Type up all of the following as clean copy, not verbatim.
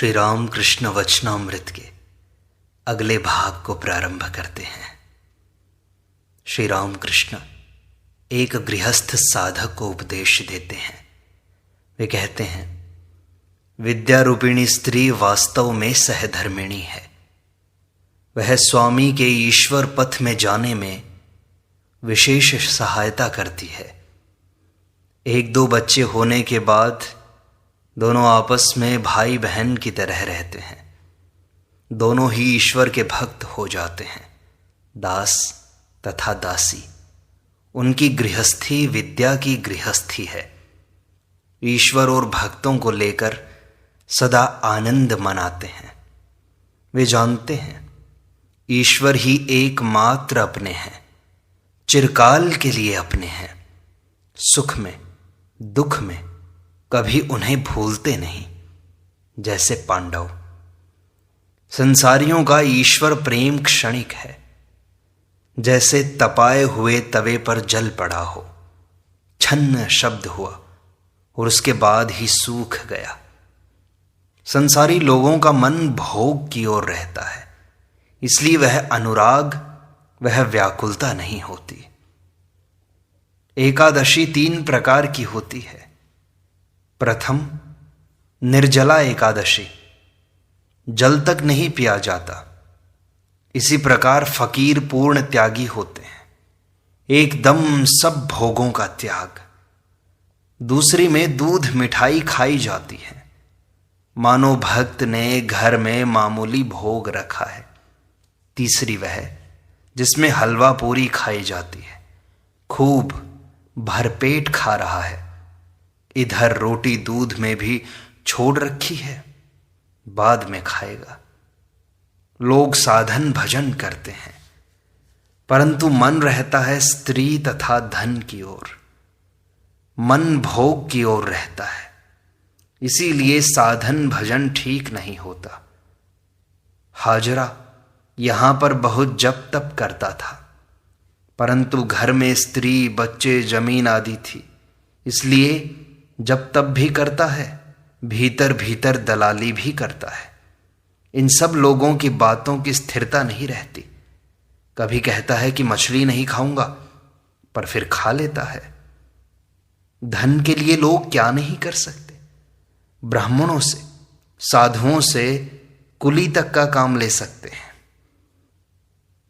श्री राम कृष्ण वचनामृत के अगले भाग को प्रारंभ करते हैं। श्री राम कृष्ण एक गृहस्थ साधक को उपदेश देते हैं। वे कहते हैं, विद्या रूपिणी स्त्री वास्तव में सहधर्मिणी है। वह स्वामी के ईश्वर पथ में जाने में विशेष सहायता करती है। एक दो बच्चे होने के बाद दोनों आपस में भाई बहन की तरह रहते हैं। दोनों ही ईश्वर के भक्त हो जाते हैं, दास तथा दासी। उनकी गृहस्थी विद्या की गृहस्थी है। ईश्वर और भक्तों को लेकर सदा आनंद मनाते हैं। वे जानते हैं ईश्वर ही एकमात्र अपने हैं, चिरकाल के लिए अपने हैं। सुख में दुख में कभी उन्हें भूलते नहीं। जैसे पांडव। संसारियों का ईश्वर प्रेम क्षणिक है, जैसे तपाए हुए तवे पर जल पड़ा हो, छन्न शब्द हुआ और उसके बाद ही सूख गया। संसारी लोगों का मन भोग की ओर रहता है, इसलिए वह अनुराग, वह व्याकुलता नहीं होती। एकादशी 3 प्रकार की होती है। प्रथम, निर्जला एकादशी, जल तक नहीं पिया जाता। इसी प्रकार फकीर पूर्ण त्यागी होते हैं, एकदम सब भोगों का त्याग। दूसरी में दूध मिठाई खाई जाती है, मानो भक्त ने घर में मामूली भोग रखा है। तीसरी वह जिसमें हलवा पूरी खाई जाती है, खूब भरपेट खा रहा है। इधर रोटी दूध में भी छोड़ रखी है, बाद में खाएगा। लोग साधन भजन करते हैं, परंतु मन रहता है स्त्री तथा धन की ओर। मन भोग की ओर रहता है, इसीलिए साधन भजन ठीक नहीं होता। हाजरा यहां पर बहुत जप तप करता था, परंतु घर में स्त्री बच्चे जमीन आदि थी, इसलिए जब तब भी करता है, भीतर भीतर दलाली भी करता है। इन सब लोगों की बातों की स्थिरता नहीं रहती। कभी कहता है कि मछली नहीं खाऊंगा, पर फिर खा लेता है। धन के लिए लोग क्या नहीं कर सकते। ब्राह्मणों से, साधुओं से कुली तक का काम ले सकते हैं।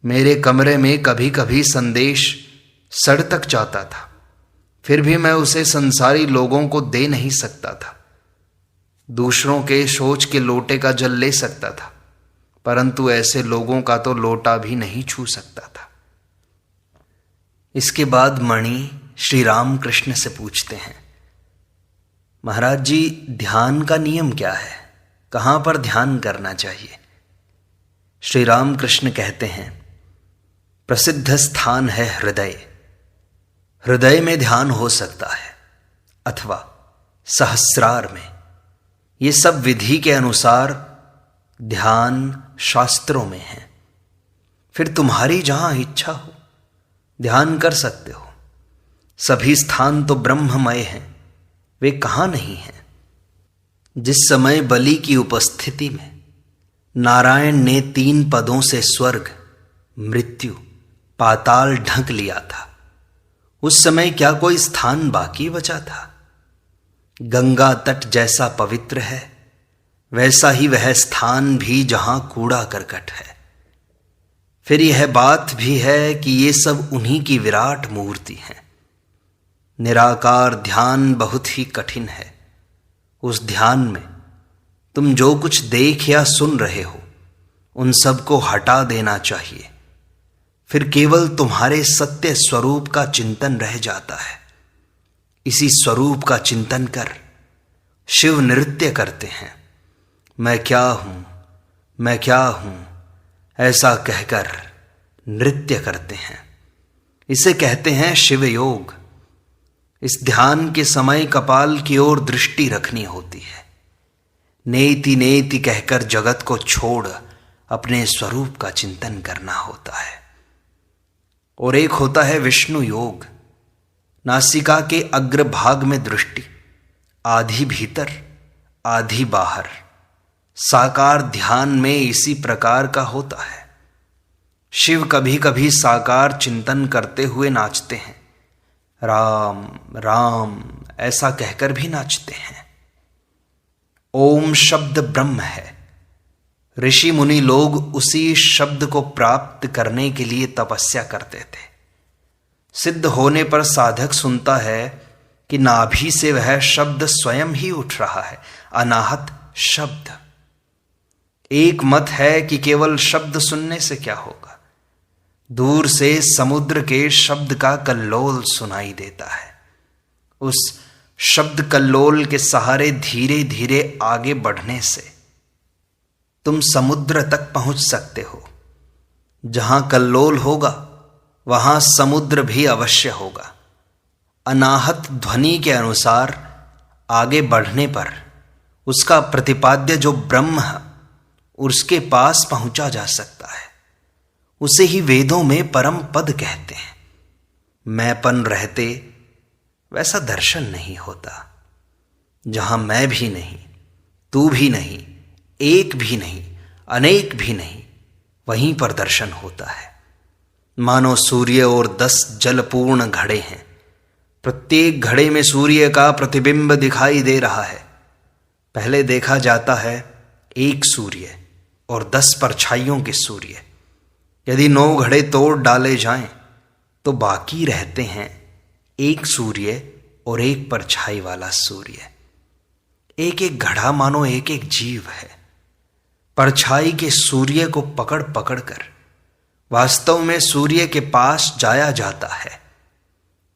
मेरे कमरे में कभी कभी संदेश सड़ तक जाता था, फिर भी मैं उसे संसारी लोगों को दे नहीं सकता था। दूसरों के शौच के लोटे का जल ले सकता था, परंतु ऐसे लोगों का तो लोटा भी नहीं छू सकता था। इसके बाद मणि श्री राम कृष्ण से पूछते हैं, महाराज जी, ध्यान का नियम क्या है? कहां पर ध्यान करना चाहिए? श्री राम कृष्ण कहते हैं, प्रसिद्ध स्थान है हृदय। हृदय में ध्यान हो सकता है, अथवा सहस्रार में। ये सब विधि के अनुसार ध्यान शास्त्रों में है। फिर तुम्हारी जहां इच्छा हो ध्यान कर सकते हो। सभी स्थान तो ब्रह्ममय हैं, वे कहां नहीं हैं। जिस समय बलि की उपस्थिति में नारायण ने 3 पदों से स्वर्ग, मृत्यु, पाताल ढक लिया था, उस समय क्या कोई स्थान बाकी बचा था? गंगा तट जैसा पवित्र है, वैसा ही वह स्थान भी जहां कूड़ा करकट है। फिर यह बात भी है कि ये सब उन्हीं की विराट मूर्ति है। निराकार ध्यान बहुत ही कठिन है। उस ध्यान में तुम जो कुछ देख या सुन रहे हो, उन सब को हटा देना चाहिए। फिर केवल तुम्हारे सत्य स्वरूप का चिंतन रह जाता है। इसी स्वरूप का चिंतन कर शिव नृत्य करते हैं। मैं क्या हूं, मैं क्या हूं, ऐसा कहकर नृत्य करते हैं। इसे कहते हैं शिव योग। इस ध्यान के समय कपाल की ओर दृष्टि रखनी होती है। नेति नेति कहकर जगत को छोड़ अपने स्वरूप का चिंतन करना होता है। और एक होता है विष्णु योग। नासिका के अग्रभाग में दृष्टि, आधी भीतर आधी बाहर, साकार ध्यान में इसी प्रकार का होता है। शिव कभी कभी साकार चिंतन करते हुए नाचते हैं, राम राम ऐसा कहकर भी नाचते हैं। ओम शब्द ब्रह्म है। ऋषि मुनि लोग उसी शब्द को प्राप्त करने के लिए तपस्या करते थे। सिद्ध होने पर साधक सुनता है कि नाभि से वह शब्द स्वयं ही उठ रहा है, अनाहत शब्द। एक मत है कि केवल शब्द सुनने से क्या होगा, दूर से समुद्र के शब्द का कल्लोल सुनाई देता है। उस शब्द कल्लोल के सहारे धीरे धीरे आगे बढ़ने से तुम समुद्र तक पहुंच सकते हो। जहां कल्लोल होगा वहां समुद्र भी अवश्य होगा। अनाहत ध्वनि के अनुसार आगे बढ़ने पर उसका प्रतिपाद्य जो ब्रह्म है उसके पास पहुंचा जा सकता है। उसे ही वेदों में परम पद कहते हैं। मैंपन रहते वैसा दर्शन नहीं होता। जहां मैं भी नहीं, तू भी नहीं, एक भी नहीं, अनेक भी नहीं, वहीं पर दर्शन होता है। मानो सूर्य और 10 जलपूर्ण घड़े हैं। प्रत्येक घड़े में सूर्य का प्रतिबिंब दिखाई दे रहा है। पहले देखा जाता है एक सूर्य और 10 परछाइयों के सूर्य। यदि 9 घड़े तोड़ डाले जाएं तो बाकी रहते हैं एक सूर्य और एक परछाई वाला सूर्य। एक एक घड़ा मानो एक एक जीव है। परछाई के सूर्य को पकड़ पकड़ कर वास्तव में सूर्य के पास जाया जाता है।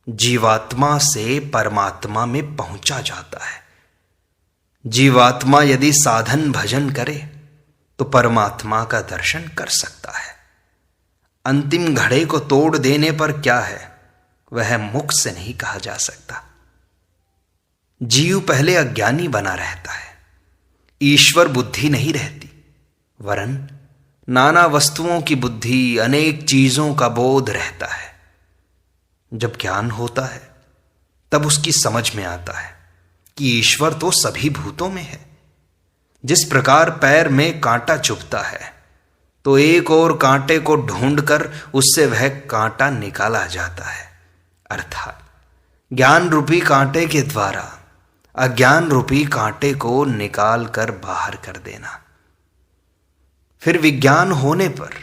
जीवात्मा से परमात्मा में पहुंचा जाता है। जीवात्मा यदि साधन भजन करे तो परमात्मा का दर्शन कर सकता है। अंतिम घड़े को तोड़ देने पर क्या है वह मुख से नहीं कहा जा सकता। जीव पहले अज्ञानी बना रहता है, ईश्वर बुद्धि नहीं रहती, वरन नाना वस्तुओं की बुद्धि, अनेक चीजों का बोध रहता है। जब ज्ञान होता है तब उसकी समझ में आता है कि ईश्वर तो सभी भूतों में है। जिस प्रकार पैर में कांटा चुभता है तो एक और कांटे को ढूंढकर उससे वह कांटा निकाला जाता है। अर्थात ज्ञान रूपी कांटे के द्वारा अज्ञान रूपी कांटे को निकाल कर बाहर कर देना। फिर विज्ञान होने पर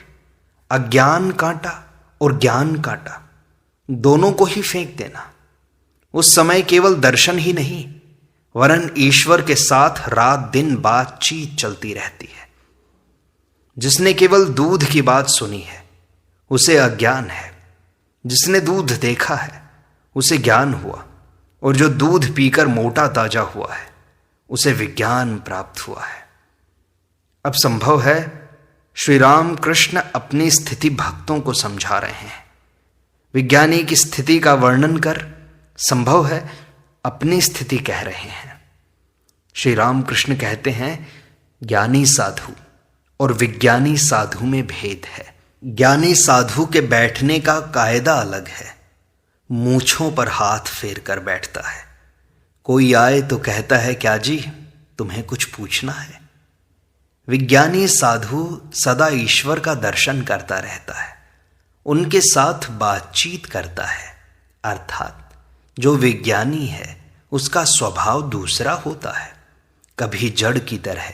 अज्ञान कांटा और ज्ञान कांटा दोनों को ही फेंक देना। उस समय केवल दर्शन ही नहीं वरन ईश्वर के साथ रात दिन बातचीत चलती रहती है। जिसने केवल दूध की बात सुनी है उसे अज्ञान है, जिसने दूध देखा है उसे ज्ञान हुआ, और जो दूध पीकर मोटा ताजा हुआ है उसे विज्ञान प्राप्त हुआ है। अब संभव है श्री राम कृष्ण अपनी स्थिति भक्तों को समझा रहे हैं। विज्ञानी की स्थिति का वर्णन कर संभव है अपनी स्थिति कह रहे हैं। श्री राम कृष्ण कहते हैं ज्ञानी साधु और विज्ञानी साधु में भेद है। ज्ञानी साधु के बैठने का कायदा अलग है। मूंछों पर हाथ फेर कर बैठता है। कोई आए तो कहता है क्या जी तुम्हें कुछ पूछना है। विज्ञानी साधु सदा ईश्वर का दर्शन करता रहता है, उनके साथ बातचीत करता है। अर्थात जो विज्ञानी है उसका स्वभाव दूसरा होता है। कभी जड़ की तरह,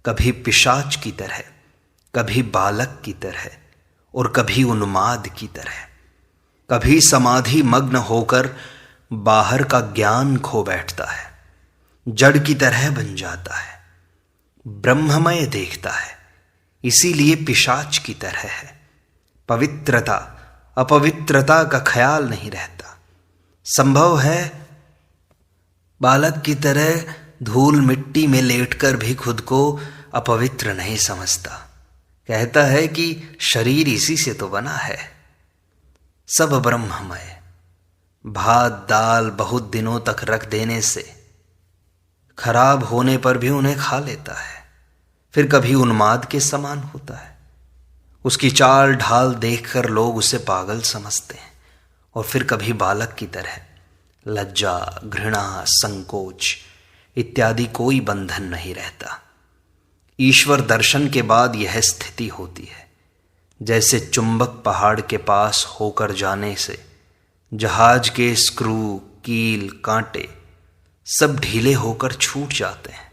कभी पिशाच की तरह, कभी बालक की तरह और कभी उन्माद की तरह। कभी समाधि मग्न होकर बाहर का ज्ञान खो बैठता है, जड़ की तरह बन जाता है, ब्रह्ममय देखता है, इसीलिए पिशाच की तरह है। पवित्रता अपवित्रता का ख्याल नहीं रहता। संभव है बालक की तरह धूल मिट्टी में लेटकर भी खुद को अपवित्र नहीं समझता। कहता है कि शरीर इसी से तो बना है। सब ब्रह्ममय। भात दाल बहुत दिनों तक रख देने से खराब होने पर भी उन्हें खा लेता है। फिर कभी उन्माद के समान होता है। उसकी चाल ढाल देखकर लोग उसे पागल समझते हैं। और फिर कभी बालक की तरह लज्जा, घृणा, संकोच इत्यादि कोई बंधन नहीं रहता। ईश्वर दर्शन के बाद यह स्थिति होती है। जैसे चुंबक पहाड़ के पास होकर जाने से जहाज के स्क्रू, कील, कांटे सब ढीले होकर छूट जाते हैं।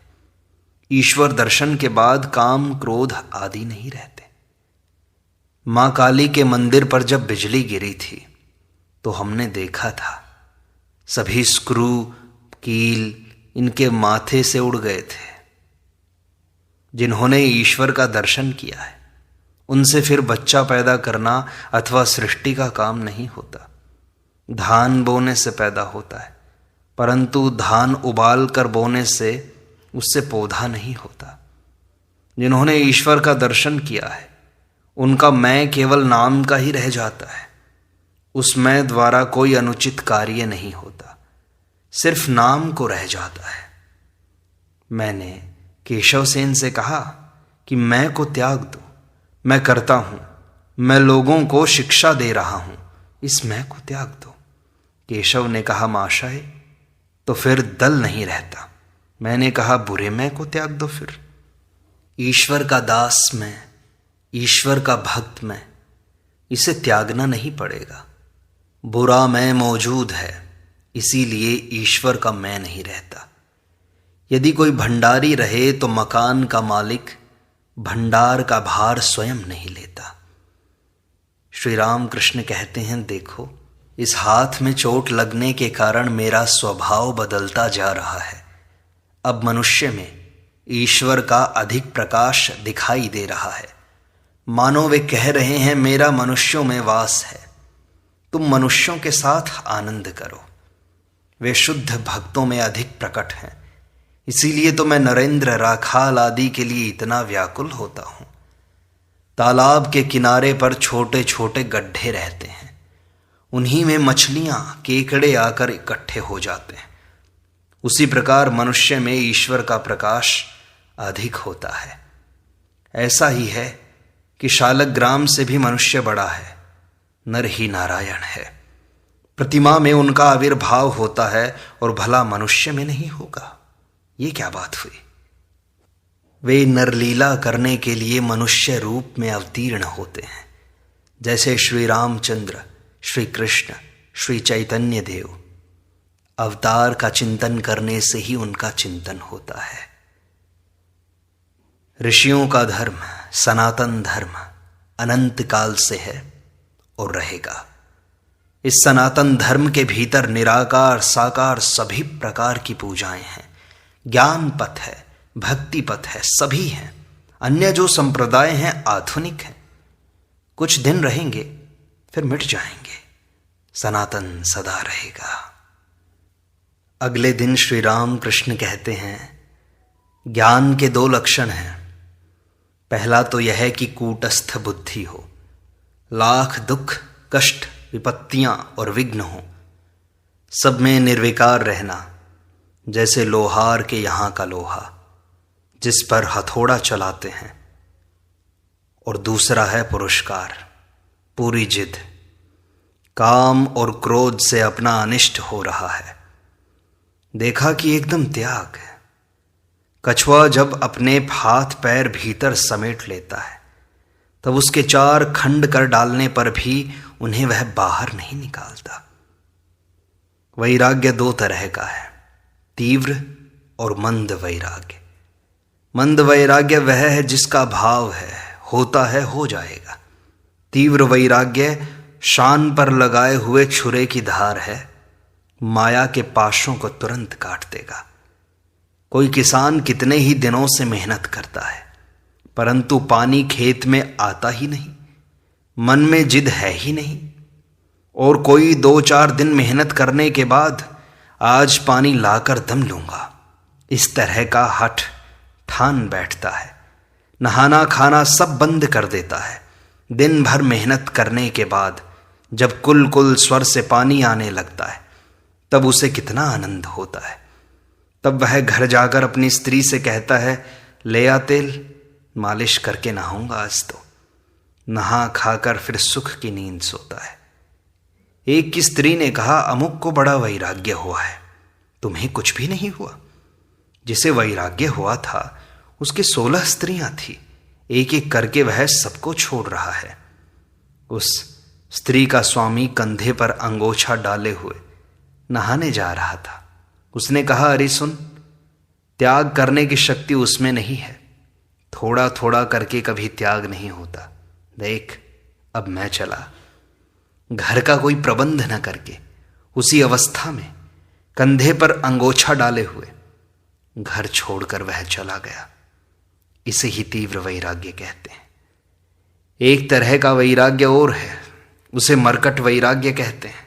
ईश्वर दर्शन के बाद काम, क्रोध आदि नहीं रहते। मां काली के मंदिर पर जब बिजली गिरी थी तो हमने देखा था सभी स्क्रू, कील इनके माथे से उड़ गए थे। जिन्होंने ईश्वर का दर्शन किया है उनसे फिर बच्चा पैदा करना अथवा सृष्टि का काम नहीं होता। धान बोने से पैदा होता है, परंतु धान उबाल कर बोने से उससे पौधा नहीं होता। जिन्होंने ईश्वर का दर्शन किया है उनका मैं केवल नाम का ही रह जाता है। उस मैं द्वारा कोई अनुचित कार्य नहीं होता, सिर्फ नाम को रह जाता है। मैंने केशव सेन से कहा कि मैं को त्याग दो, मैं करता हूं, मैं लोगों को शिक्षा दे रहा हूं, इस मैं को त्याग दो। केशव ने कहा महाशय तो फिर दल नहीं रहता। मैंने कहा बुरे मैं को त्याग दो फिर। ईश्वर का दास मैं, ईश्वर का भक्त मैं, इसे त्यागना नहीं पड़ेगा। बुरा मैं मौजूद है, इसीलिए ईश्वर का मैं नहीं रहता। यदि कोई भंडारी रहे तो मकान का मालिक भंडार का भार स्वयं नहीं लेता। श्री राम कृष्ण कहते हैं, देखो इस हाथ में चोट लगने के कारण मेरा स्वभाव बदलता जा रहा है। अब मनुष्य में ईश्वर का अधिक प्रकाश दिखाई दे रहा है। मानो वे कह रहे हैं मेरा मनुष्यों में वास है, तुम मनुष्यों के साथ आनंद करो। वे शुद्ध भक्तों में अधिक प्रकट हैं, इसीलिए तो मैं नरेंद्र, राखाल आदि के लिए इतना व्याकुल होता हूं। तालाब के किनारे पर छोटे छोटे गड्ढे रहते हैं, उन्हीं में मछलियां, केकड़े आकर इकट्ठे हो जाते हैं। उसी प्रकार मनुष्य में ईश्वर का प्रकाश अधिक होता है। ऐसा ही है कि शालग्राम से भी मनुष्य बड़ा है, नर ही नारायण है। प्रतिमा में उनका आविर्भाव होता है और भला मनुष्य में नहीं होगा, ये क्या बात हुई। वे नरलीला करने के लिए मनुष्य रूप में अवतीर्ण होते हैं। जैसे श्री रामचंद्र, श्री कृष्ण, श्री चैतन्य देव, अवतार का चिंतन करने से ही उनका चिंतन होता है। ऋषियों का धर्म, सनातन धर्म अनंत काल से है और रहेगा। इस सनातन धर्म के भीतर निराकार, साकार सभी प्रकार की पूजाएं हैं। ज्ञान पथ है, भक्ति पथ है, सभी हैं। अन्य जो संप्रदाय हैं आधुनिक हैं, कुछ दिन रहेंगे फिर मिट जाएंगे। सनातन सदा रहेगा। अगले दिन श्री राम कृष्ण कहते हैं, ज्ञान के दो लक्षण हैं। पहला तो यह है कि कूटस्थ बुद्धि हो, लाख दुख, कष्ट, विपत्तियां और विघ्न हो, सब में निर्विकार रहना, जैसे लोहार के यहां का लोहा जिस पर हथौड़ा चलाते हैं। और दूसरा है पुरस्कार, पूरी जिद। काम और क्रोध से अपना अनिष्ट हो रहा है। देखा कि एकदम त्याग है। कछुआ जब अपने हाथ पैर भीतर समेट लेता है तब उसके 4 खंड कर डालने पर भी उन्हें वह बाहर नहीं निकालता। वैराग्य 2 तरह का है, तीव्र और मंद वैराग्य। मंद वैराग्य वह है जिसका भाव है, होता है, हो जाएगा। तीव्र वैराग्य शान पर लगाए हुए छुरे की धार है, माया के पाशों को तुरंत काट देगा। कोई किसान कितने ही दिनों से मेहनत करता है, परंतु पानी खेत में आता ही नहीं, मन में जिद है ही नहीं। और कोई 2-4 दिन मेहनत करने के बाद आज पानी लाकर दम लूंगा, इस तरह का हठ ठान बैठता है। नहाना खाना सब बंद कर देता है। दिन भर मेहनत करने के बाद जब कुल कुल स्वर से पानी आने लगता है तब उसे कितना आनंद होता है। तब वह घर जाकर अपनी स्त्री से कहता है, ले आ तेल, मालिश करके नहाऊंगा आज तो। नहा खाकर फिर सुख की नींद सोता है। एक की स्त्री ने कहा, अमुक को बड़ा वैराग्य हुआ है, तुम्हें कुछ भी नहीं हुआ? जिसे वैराग्य हुआ था उसके 16 स्त्रियां थी। एक एक करके वह सबको छोड़ रहा है। उस स्त्री का स्वामी कंधे पर अंगोछा डाले हुए नहाने जा रहा था। उसने कहा, अरे सुन, त्याग करने की शक्ति उसमें नहीं है। थोड़ा थोड़ा करके कभी त्याग नहीं होता। देख, अब मैं चला। घर का कोई प्रबंध न करके उसी अवस्था में कंधे पर अंगोछा डाले हुए घर छोड़कर वह चला गया। इसे ही तीव्र वैराग्य कहते हैं। एक तरह का वैराग्य और है, उसे मरकट वैराग्य कहते हैं।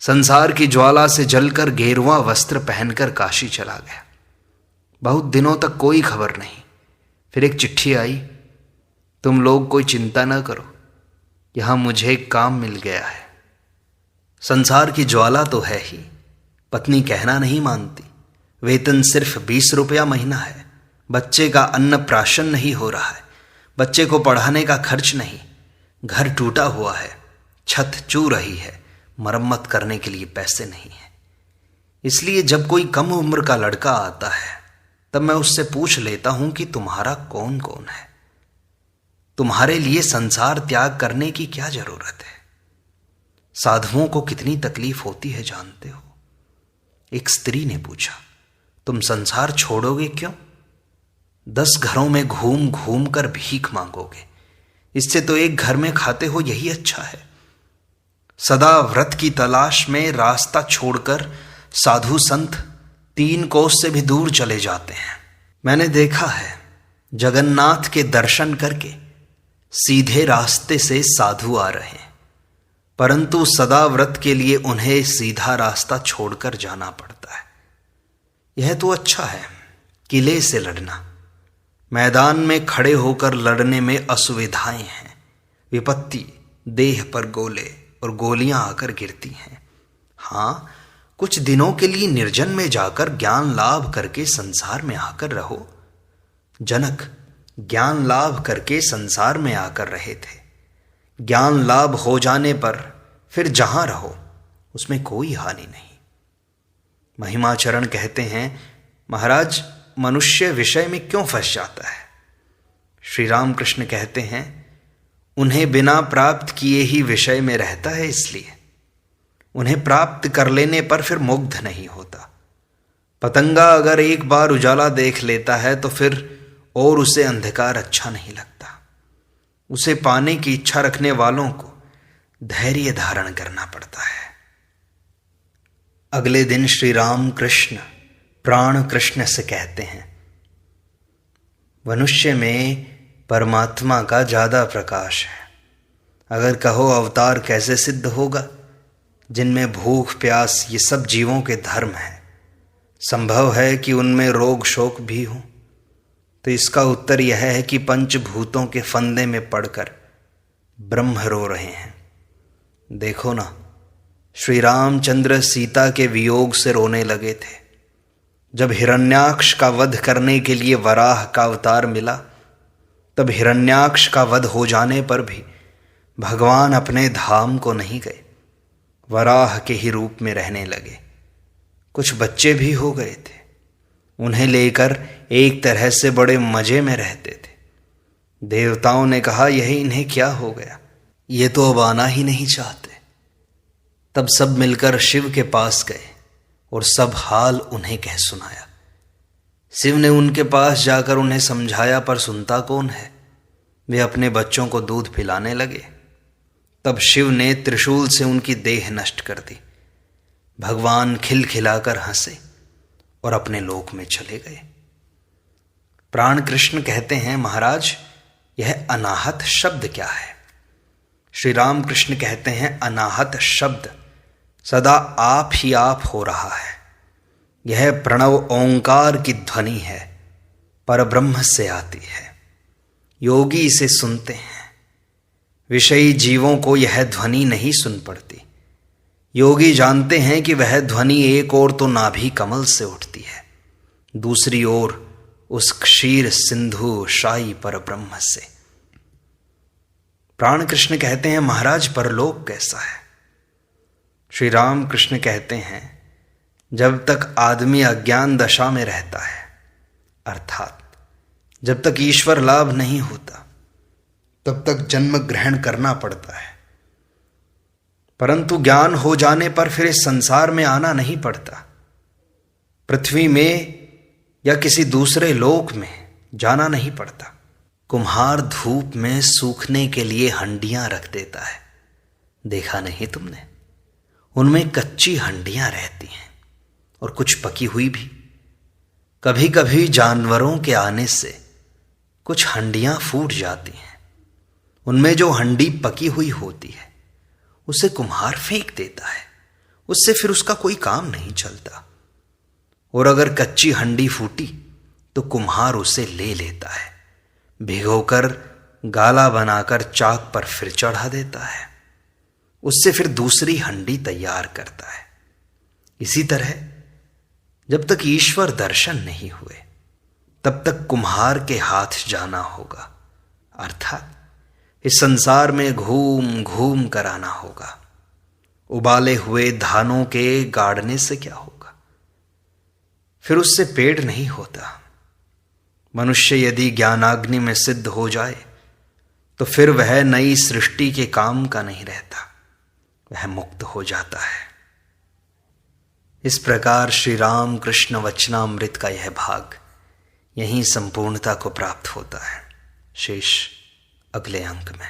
संसार की ज्वाला से जलकर गेरुआ वस्त्र पहनकर काशी चला गया। बहुत दिनों तक कोई खबर नहीं। फिर एक चिट्ठी आई, तुम लोग कोई चिंता न करो, यहां मुझे एक काम मिल गया है। संसार की ज्वाला तो है ही, पत्नी कहना नहीं मानती, वेतन सिर्फ 20 रुपया महीना है, बच्चे का अन्न प्राशन नहीं हो रहा है, बच्चे को पढ़ाने का खर्च नहीं, घर टूटा हुआ है, छत चू रही है, मरम्मत करने के लिए पैसे नहीं है। इसलिए जब कोई कम उम्र का लड़का आता है तब मैं उससे पूछ लेता हूं कि तुम्हारा कौन कौन है, तुम्हारे लिए संसार त्याग करने की क्या जरूरत है। साधुओं को कितनी तकलीफ होती है जानते हो। एक स्त्री ने पूछा, तुम संसार छोड़ोगे क्यों? 10 घरों में घूम घूम कर भीख मांगोगे, इससे तो एक घर में खाते हो यही अच्छा है। सदा व्रत की तलाश में रास्ता छोड़कर साधु संत 3 कोस से भी दूर चले जाते हैं। मैंने देखा है, जगन्नाथ के दर्शन करके सीधे रास्ते से साधु आ रहे हैं, परंतु सदा व्रत के लिए उन्हें सीधा रास्ता छोड़कर जाना पड़ता है। यह तो अच्छा है, किले से लड़ना, मैदान में खड़े होकर लड़ने में असुविधाएं हैं, विपत्ति, देह पर गोले और गोलियां आकर गिरती हैं। हाँ, कुछ दिनों के लिए निर्जन में जाकर ज्ञान लाभ करके संसार में आकर रहो। जनक ज्ञान लाभ करके संसार में आकर रहे थे। ज्ञान लाभ हो जाने पर फिर जहां रहो उसमें कोई हानि नहीं। महिमाचरण कहते हैं, महाराज मनुष्य विषय में क्यों फंस जाता है? श्री राम कृष्ण कहते हैं, उन्हें बिना प्राप्त किए ही विषय में रहता है, इसलिए उन्हें प्राप्त कर लेने पर फिर मुग्ध नहीं होता। पतंगा अगर एक बार उजाला देख लेता है तो फिर और उसे अंधकार अच्छा नहीं लगता। उसे पाने की इच्छा रखने वालों को धैर्य धारण करना पड़ता है। अगले दिन श्री राम कृष्ण प्राण कृष्ण से कहते हैं, मनुष्य में परमात्मा का ज्यादा प्रकाश है। अगर कहो अवतार कैसे सिद्ध होगा, जिनमें भूख प्यास ये सब जीवों के धर्म है, संभव है कि उनमें रोग शोक भी हो? तो इसका उत्तर यह है कि पंचभूतों के फंदे में पड़कर ब्रह्म रो रहे हैं। देखो ना, श्री रामचंद्र सीता के वियोग से रोने लगे थे। जब हिरण्याक्ष का वध करने के लिए वराह का अवतार मिला, तब हिरण्याक्ष का वध हो जाने पर भी भगवान अपने धाम को नहीं गए, वराह के ही रूप में रहने लगे। कुछ बच्चे भी हो गए थे, उन्हें लेकर एक तरह से बड़े मजे में रहते थे। देवताओं ने कहा, यही इन्हें क्या हो गया, ये तो अब आना ही नहीं चाहते। तब सब मिलकर शिव के पास गए और सब हाल उन्हें कह सुनाया। शिव ने उनके पास जाकर उन्हें समझाया, पर सुनता कौन है। वे अपने बच्चों को दूध पिलाने लगे। तब शिव ने त्रिशूल से उनकी देह नष्ट कर दी। भगवान खिलखिलाकर हंसे और अपने लोक में चले गए। प्राण कृष्ण कहते हैं, महाराज यह अनाहत शब्द क्या है? श्री राम कृष्ण कहते हैं, अनाहत शब्द सदा आप ही आप हो रहा है। यह प्रणव ओंकार की ध्वनि है, परब्रह्म से आती है। योगी इसे सुनते हैं। विषयी जीवों को यह ध्वनि नहीं सुन पड़ती। योगी जानते हैं कि वह ध्वनि एक ओर तो नाभि कमल से उठती है, दूसरी ओर उस क्षीर सिंधु शाही परब्रह्म से। प्राण कृष्ण कहते हैं, महाराज परलोक कैसा है? श्री राम कृष्ण कहते हैं, जब तक आदमी अज्ञान दशा में रहता है, अर्थात जब तक ईश्वर लाभ नहीं होता तब तक जन्म ग्रहण करना पड़ता है, परंतु ज्ञान हो जाने पर फिर इस संसार में आना नहीं पड़ता। पृथ्वी में या किसी दूसरे लोक में जाना नहीं पड़ता। कुम्हार धूप में सूखने के लिए हंडियां रख देता है, देखा नहीं तुमने? उनमें कच्ची हंडियां रहती हैं और कुछ पकी हुई भी। कभी कभी जानवरों के आने से कुछ हंडियां फूट जाती हैं। उनमें जो हंडी पकी हुई होती है उसे कुम्हार फेंक देता है, उससे फिर उसका कोई काम नहीं चलता। और अगर कच्ची हंडी फूटी तो कुम्हार उसे ले लेता है, भिगोकर गाला बनाकर चाक पर फिर चढ़ा देता है, उससे फिर दूसरी हंडी तैयार करता है। इसी तरह जब तक ईश्वर दर्शन नहीं हुए तब तक कुम्हार के हाथ जाना होगा, अर्थात इस संसार में घूम घूम कर आना होगा। उबाले हुए धानों के गाड़ने से क्या होगा? फिर उससे पेड़ नहीं होता। मनुष्य यदि ज्ञानाग्नि में सिद्ध हो जाए तो फिर वह नई सृष्टि के काम का नहीं रहता, वह मुक्त हो जाता है। इस प्रकार श्री राम कृष्ण वचनामृत का यह भाग यहीं संपूर्णता को प्राप्त होता है। शेष अगले अंक में।